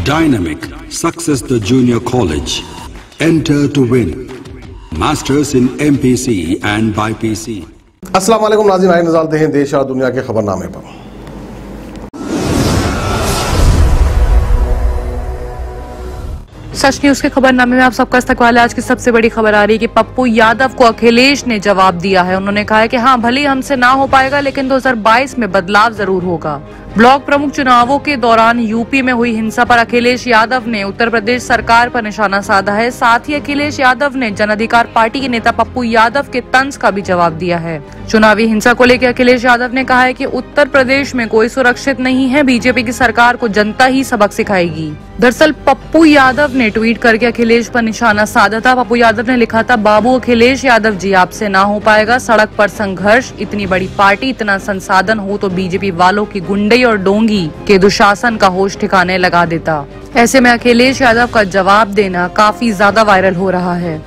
Dynamic Success the Junior College. Enter to win. Masters in MPC and BPC. अस्सलाम वालेकुम नाज़रीन, आइए नज़र डालते हैं देश और दुनिया के खबरनामे पर। सच न्यूज के खबरनामे में आप सबका इस्तकबाल है। आज की सबसे बड़ी खबर आ रही है कि पप्पू यादव को अखिलेश ने जवाब दिया है। उन्होंने कहा है कि हाँ, भले हमसे ना हो पाएगा लेकिन 2022 में बदलाव जरूर होगा। ब्लॉक प्रमुख चुनावों के दौरान यूपी में हुई हिंसा पर अखिलेश यादव ने उत्तर प्रदेश सरकार पर निशाना साधा है। साथ ही अखिलेश यादव ने जन अधिकार पार्टी के नेता पप्पू यादव के तंज का भी जवाब दिया है। चुनावी हिंसा को लेकर अखिलेश यादव ने कहा है कि उत्तर प्रदेश में कोई सुरक्षित नहीं है, बीजेपी की सरकार को जनता ही सबक सिखाएगी। दरअसल पप्पू यादव ने ट्वीट करके अखिलेश पर निशाना साधा था। पप्पू यादव ने लिखा था, बाबू अखिलेश यादव जी, आपसे ना हो पाएगा। सड़क पर संघर्ष, इतनी बड़ी पार्टी, इतना संसाधन हो तो बीजेपी वालों की गुंडई और डोंगी के दुशासन का होश ठिकाने लगा देता। ऐसे में अखिलेश यादव का जवाब देना काफी ज्यादा वायरल हो रहा है।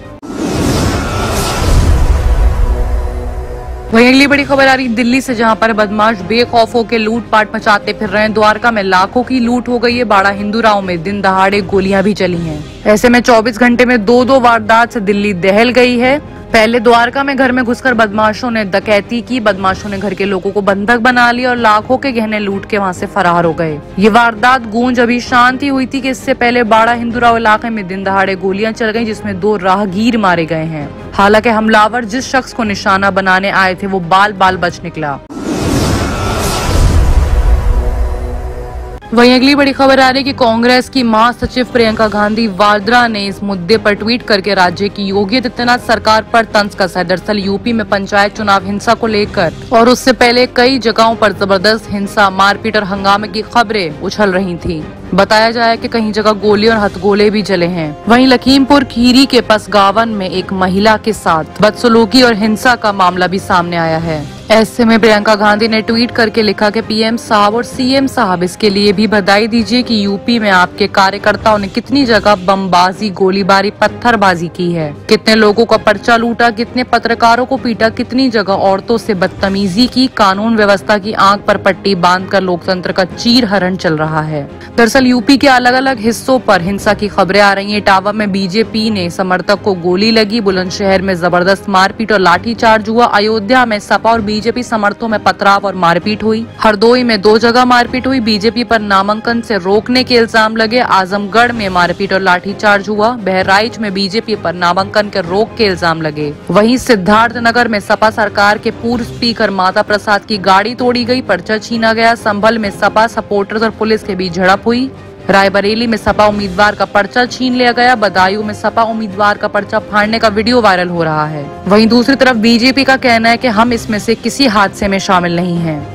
वहीं अगली बड़ी खबर आ रही दिल्ली से, जहां पर बदमाश बेखौफ होकर लूटपाट मचाते फिर रहे हैं। द्वारका में लाखों की लूट हो गई है। बाड़ा हिंदूराव में दिन दहाड़े गोलियां भी चली हैं। ऐसे में 24 घंटे में दो वारदात से दिल्ली दहल गई है। पहले द्वारका में घर में घुसकर बदमाशों ने डकैती की। बदमाशों ने घर के लोगों को बंधक बना लिया और लाखों के गहने लूट के वहां से फरार हो गए। ये वारदात गूंज अभी शांति हुई थी कि इससे पहले बाड़ा हिंदूराव इलाके में दिन दहाड़े गोलियां चल गई, जिसमें 2 राहगीर मारे गए हैं। हालांकि हमलावर जिस शख्स को निशाना बनाने आए थे वो बाल बाल बच निकला। वहीं अगली बड़ी खबर आ रही है कि कांग्रेस की महासचिव प्रियंका गांधी वाड्रा ने इस मुद्दे पर ट्वीट करके राज्य की योगी आदित्यनाथ सरकार पर तंज कसा है। दरअसल यूपी में पंचायत चुनाव हिंसा को लेकर और उससे पहले कई जगहों पर जबरदस्त हिंसा, मारपीट और हंगामे की खबरें उछल रही थी। बताया जाए कि कहीं जगह गोली और हथगोले भी चले हैं। वहीं लखीमपुर खीरी के पसगावन में एक महिला के साथ बदसलूकी और हिंसा का मामला भी सामने आया है। ऐसे में प्रियंका गांधी ने ट्वीट करके लिखा कि पीएम साहब और सीएम साहब, इसके लिए भी बधाई दीजिए कि यूपी में आपके कार्यकर्ताओं ने कितनी जगह बमबाजी, गोलीबारी, पत्थरबाजी की है, कितने लोगों का पर्चा लूटा, कितने पत्रकारों को पीटा, कितनी जगह औरतों से बदतमीजी की, कानून व्यवस्था की आंख पर पट्टी बांधकर लोकतंत्र का चीरहरण चल रहा है। दरअसल यूपी के अलग अलग हिस्सों पर हिंसा की खबरें आ रही हैं। इटावा में बीजेपी ने समर्थक को गोली लगी। बुलंदशहर में जबरदस्त मारपीट और लाठीचार्ज हुआ। अयोध्या में सपा और बीजेपी समर्थकों में पथराव और मारपीट हुई। हरदोई में 2 जगह मारपीट हुई। बीजेपी पर नामांकन से रोकने के इल्जाम लगे। आजमगढ़ में मारपीट और लाठीचार्ज हुआ। बहराइच में बीजेपी पर नामांकन के रोक के इल्जाम लगे। वहीं सिद्धार्थनगर में सपा सरकार के पूर्व स्पीकर माता प्रसाद की गाड़ी तोड़ी गई, पर्चा छीना गया। संभल में सपा सपोर्टर्स और पुलिस के बीच झड़प हुई। रायबरेली में सपा उम्मीदवार का पर्चा छीन लिया गया। बदायूं में सपा उम्मीदवार का पर्चा फाड़ने का वीडियो वायरल हो रहा है। वहीं दूसरी तरफ बीजेपी का कहना है कि हम इसमें से किसी हादसे में शामिल नहीं हैं।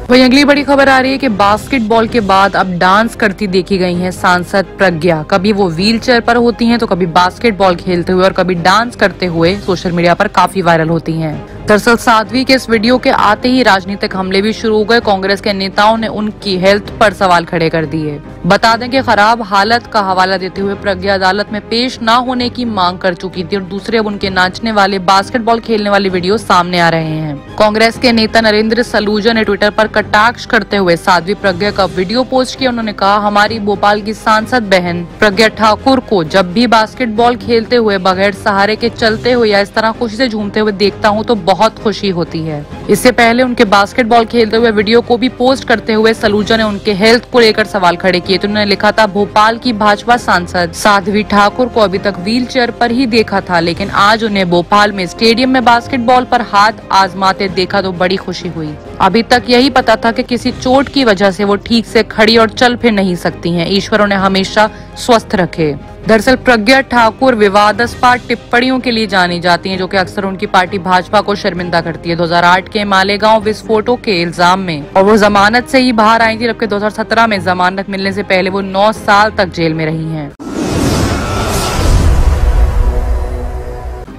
वहीं अगली बड़ी खबर आ रही है कि बास्केटबॉल के बाद अब डांस करती देखी गई हैं सांसद प्रज्ञा। कभी वो व्हीलचेयर पर होती हैं तो कभी बास्केटबॉल खेलते हुए और कभी डांस करते हुए सोशल मीडिया पर काफी वायरल होती हैं। दरअसल साध्वी के इस वीडियो के आते ही राजनीतिक हमले भी शुरू हो गए। कांग्रेस के नेताओं ने उनकी हेल्थ पर सवाल खड़े कर दिए। बता दें कि खराब हालत का हवाला देते हुए प्रज्ञा अदालत में पेश न होने की मांग कर चुकी थी और दूसरे अब उनके नाचने वाले, बास्केटबॉल खेलने वाले वीडियो सामने आ रहे हैं। कांग्रेस के नेता नरेंद्र सलूजा ने ट्विटर पर कटाक्ष करते हुए साध्वी प्रज्ञा का वीडियो पोस्ट किया। उन्होंने कहा, हमारी भोपाल की सांसद बहन प्रज्ञा ठाकुर को जब भी बास्केटबॉल खेलते हुए बगैर सहारे के चलते हुए या इस तरह खुशी से झूमते हुए देखता हूँ तो बहुत खुशी होती है। इससे पहले उनके बास्केटबॉल खेलते हुए वीडियो को भी पोस्ट करते हुए सलूजा ने उनके हेल्थ को लेकर सवाल खड़े किए। तो उन्होंने लिखा था, भोपाल की भाजपा सांसद साध्वी ठाकुर को अभी तक व्हील चेयर पर ही देखा था, लेकिन आज उन्हें भोपाल में स्टेडियम में बास्केटबॉल पर हाथ आजमाते देखा तो बड़ी खुशी हुई। अभी तक यही पता था कि किसी चोट की वजह से वो ठीक से खड़ी और चल फिर नहीं सकती हैं। ईश्वर उन्हें हमेशा स्वस्थ रखे। दरअसल प्रज्ञा ठाकुर विवादास्पद टिप्पणियों के लिए जानी जाती हैं, जो कि अक्सर उनकी पार्टी भाजपा को शर्मिंदा करती है। 2008 के मालेगांव विस्फोटों के इल्जाम में और वो जमानत से ही बाहर आई थी, जबकि 2017 में जमानत मिलने से पहले वो 9 साल तक जेल में रही हैं।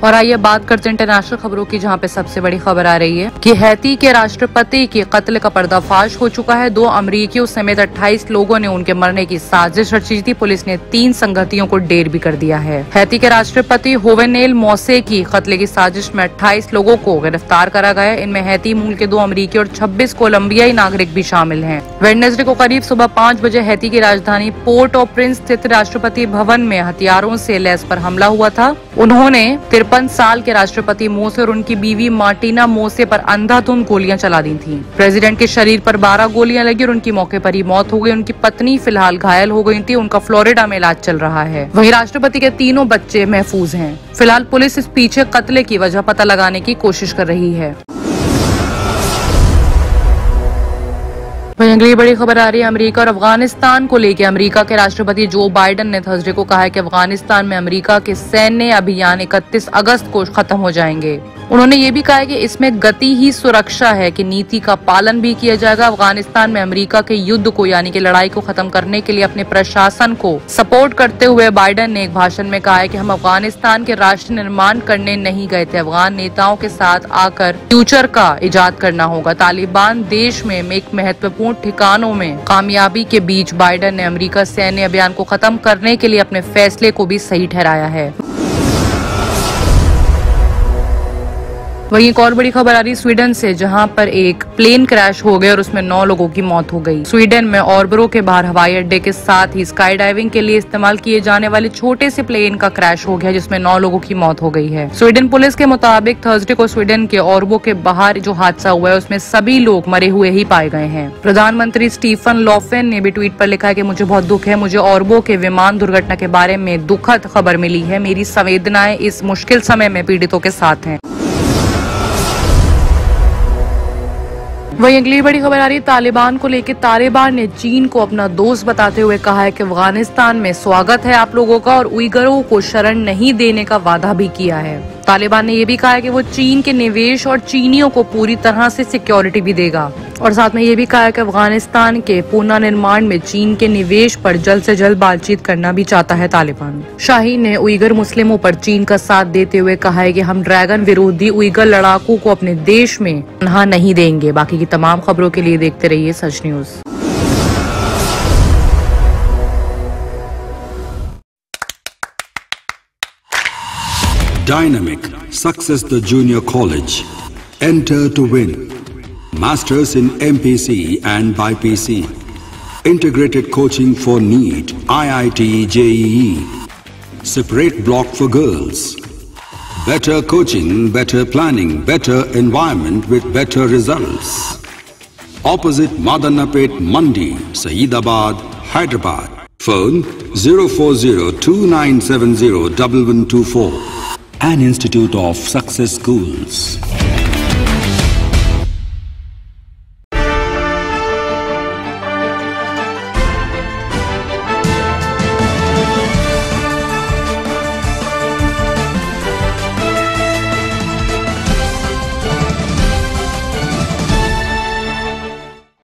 और आइए बात करते हैं इंटरनेशनल खबरों की, जहां पे सबसे बड़ी खबर आ रही है कि हैती के राष्ट्रपति के कत्ल का पर्दाफाश हो चुका है। 2 अमेरिकियों समेत 28 लोगों ने उनके मरने की साजिश रची थी। पुलिस ने 3 संगतियों को ढेर भी कर दिया है। हैती के राष्ट्रपति होवेनेल मोसे की कत्ल की साजिश में 28 लोगों को गिरफ्तार करा गया। इनमें हैती मूल के 2 अमेरिकी और 26 कोलंबियाई नागरिक भी शामिल हैं। वेडनेसडे को करीब सुबह 5 बजे हैती की राजधानी पोर्ट ऑफ प्रिंस स्थित राष्ट्रपति भवन में हथियारों से लैस पर हमला हुआ था। उन्होंने 53 साल के राष्ट्रपति मोसे और उनकी बीवी मार्टिना मोसे पर अंधाधुंध गोलियां चला दी थी। प्रेसिडेंट के शरीर पर 12 गोलियां लगी और उनकी मौके पर ही मौत हो गई। उनकी पत्नी फिलहाल घायल हो गई थी। उनका फ्लोरिडा में इलाज चल रहा है। वहीं राष्ट्रपति के तीनों बच्चे महफूज हैं। फिलहाल पुलिस इस पीछे कत्ले की वजह पता लगाने की कोशिश कर रही है। वहीं अगली बड़ी खबर आ रही है अमेरिका और अफगानिस्तान को लेकर। अमेरिका के राष्ट्रपति जो बाइडेन ने थर्सडे को कहा है कि अफगानिस्तान में अमेरिका के सैन्य अभियान 31 अगस्त को खत्म हो जाएंगे। उन्होंने ये भी कहा है कि इसमें गति ही सुरक्षा है कि नीति का पालन भी किया जाएगा। अफगानिस्तान में अमेरिका के युद्ध को यानी कि लड़ाई को खत्म करने के लिए अपने प्रशासन को सपोर्ट करते हुए बाइडेन ने एक भाषण में कहा है कि हम अफगानिस्तान के राष्ट्र निर्माण करने नहीं गए थे। अफगान नेताओं के साथ आकर फ्यूचर का इजाद करना होगा। तालिबान देश में एक महत्वपूर्ण ठिकानों में कामयाबी के बीच बाइडेन ने अमेरिका सैन्य अभियान को खत्म करने के लिए अपने फैसले को भी सही ठहराया है। वहीं एक और बड़ी खबर आ रही है स्वीडन से, जहां पर एक प्लेन क्रैश हो गया और उसमें 9 लोगों की मौत हो गई। स्वीडन में ऑर्बरो के बाहर हवाई अड्डे के साथ ही स्काई डाइविंग के लिए इस्तेमाल किए जाने वाले छोटे से प्लेन का क्रैश हो गया, जिसमें 9 लोगों की मौत हो गई है। स्वीडन पुलिस के मुताबिक थर्सडे को स्वीडन के ऑर्बो के बाहर जो हादसा हुआ है उसमें सभी लोग मरे हुए ही पाए गए हैं। प्रधानमंत्री स्टीफन लोफेन ने भी ट्वीट पर लिखा है कि मुझे बहुत दुख है। मुझे ऑर्बो के विमान दुर्घटना के बारे में दुखद खबर मिली है। मेरी संवेदनाएं इस मुश्किल समय में पीड़ितों के साथ हैं। वहीं अगली बड़ी खबर आ रही है तालिबान को लेकर। तालिबान ने चीन को अपना दोस्त बताते हुए कहा है कि अफगानिस्तान में स्वागत है आप लोगों का और उइगरों को शरण नहीं देने का वादा भी किया है। तालिबान ने यह भी कहा है कि वो चीन के निवेश और चीनियों को पूरी तरह से सिक्योरिटी भी देगा और साथ में ये भी कहा है कि अफगानिस्तान के पुनर्निर्माण में चीन के निवेश पर जल्द से जल्द बातचीत करना भी चाहता है तालिबान। शाहीन ने उइगर मुस्लिमों पर चीन का साथ देते हुए कहा है कि हम ड्रैगन विरोधी उइगर लड़ाकू को अपने देश में पनाह नहीं देंगे। बाकी की तमाम खबरों के लिए देखते रहिए सच news. Dynamic Success the Junior College. Enter to win. Masters in MPC and BPC. Integrated coaching for NEET, IIT, JEE. Separate block for girls. Better coaching, better planning, better environment with better results. Opposite Madanapet Mandi, Saeedabad, Hyderabad. Phone 04029701124. An Institute of Success Schools.